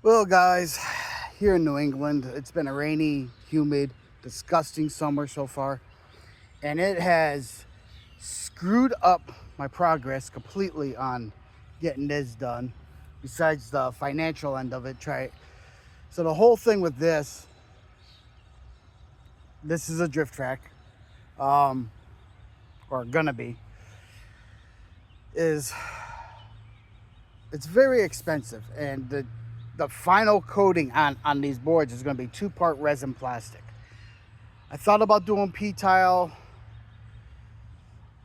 Well, guys, here in New England, it's been a rainy, humid, disgusting summer so far, and it has screwed up my progress completely on getting this done. Besides the financial end of it, try. So the whole thing with this is a drift track, um, or gonna be, is it's very expensive, and the final coating on these boards is going to be two-part resin plastic. I thought about doing P-tile.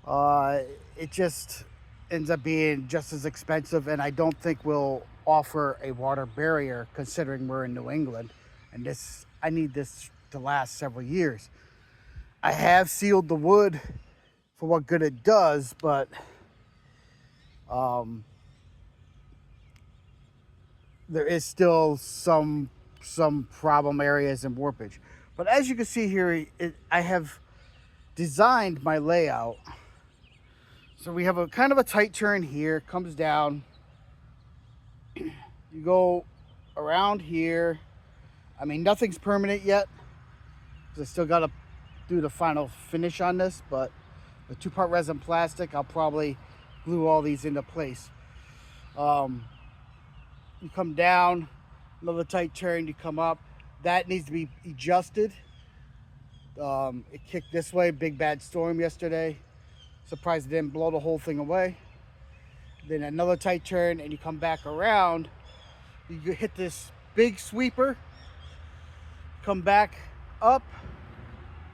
Uh, it just ends up being just as expensive, and I don't think we'll offer a water barrier considering we're in New England, and this I need this to last several years. I have sealed the wood for what good it does, but um, there is still some problem areas and warpage. But as you can see here, I have designed my layout. So we have a kind of a tight turn here, comes down. You go around here. I mean, nothing's permanent yet, because I still got to do the final finish on this, but the two-part resin plastic, I'll probably glue all these into place. You come down, another tight turn, you come up. That needs to be adjusted. It kicked this way, big bad storm yesterday. Surprised it didn't blow the whole thing away. Then another tight turn, and you come back around. You hit this big sweeper, come back up,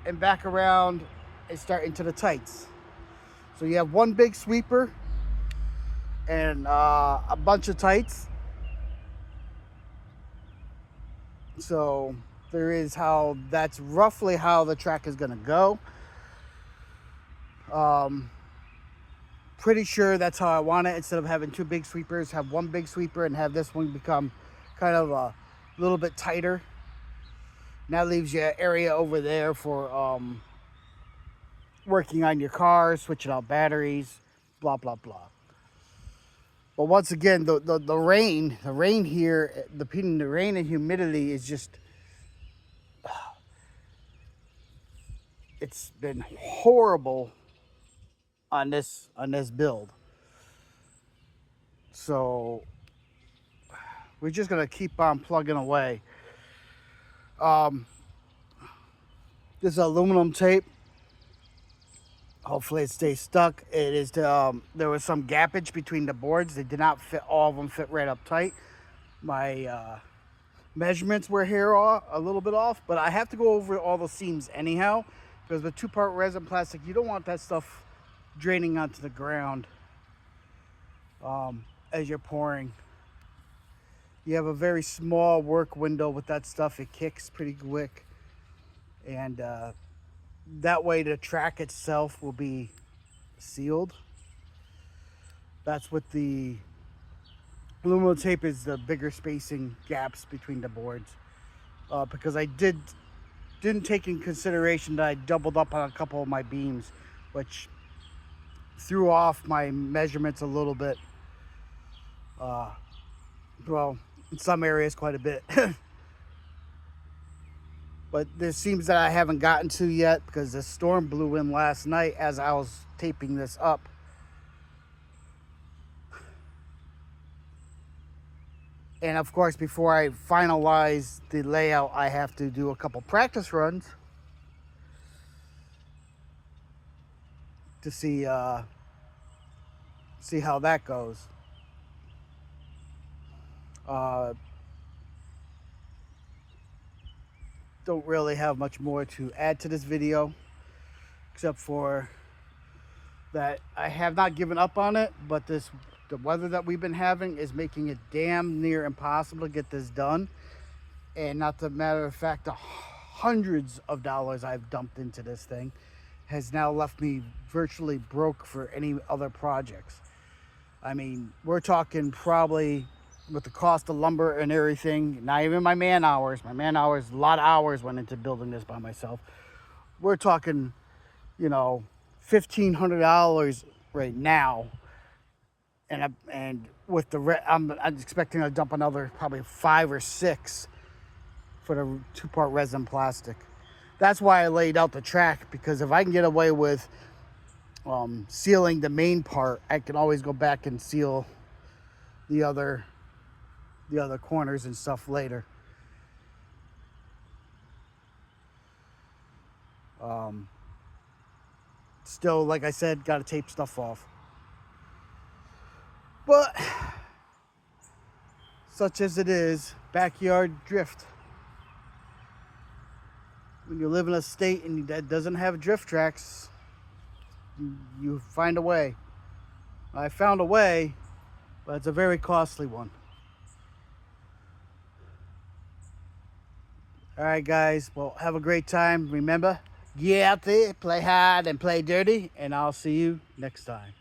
and back around, and start into the tights. So you have one big sweeper and a bunch of tights. So that's roughly how the track is going to go. Pretty sure that's how I want it. Instead of having two big sweepers, have one big sweeper and have this one become kind of a little bit tighter. And that leaves you an area over there for working on your car, switching out batteries, blah blah blah. But once again, the rain here, the rain and humidity is just, it's been horrible on this build. So we're just gonna keep on plugging away. Um, this is aluminum tape. Hopefully it stays stuck. It is there was some gappage between the boards. They did not fit, all of them fit right up tight. My measurements were here a little bit off, but I have to go over all the seams anyhow, because with two-part resin plastic, you don't want that stuff draining onto the ground as you're pouring. You have a very small work window with that stuff. It kicks pretty quick, and that way the track itself will be sealed. That's what the aluminum tape is, the bigger spacing gaps between the boards. Because I didn't take in consideration that I doubled up on a couple of my beams, which threw off my measurements a little bit. Well, in some areas quite a bit. But there's seams that I haven't gotten to yet because the storm blew in last night as I was taping this up. And of course, before I finalize the layout, I have to do a couple practice runs to see how that goes. Don't really have much more to add to this video, except for that I have not given up on it, but the weather that we've been having is making it damn near impossible to get this done. And not the matter of fact, the hundreds of dollars I've dumped into this thing has now left me virtually broke for any other projects. I mean, we're talking probably, with the cost of lumber and everything, not even my man hours. My man hours, a lot of hours went into building this by myself. We're talking, $1,500 right now. and with the I'm expecting to dump another probably 5 or 6 for the 2-part resin plastic. That's why I laid out the track, because if I can get away with sealing the main part, I can always go back and seal the other corners and stuff later. Still, like I said, got to tape stuff off. But such as it is, backyard drift. When you live in a state and that doesn't have drift tracks, you find a way. I found a way, but it's a very costly one. All right, guys. Well, have a great time. Remember, get out there, play hard and play dirty, and I'll see you next time.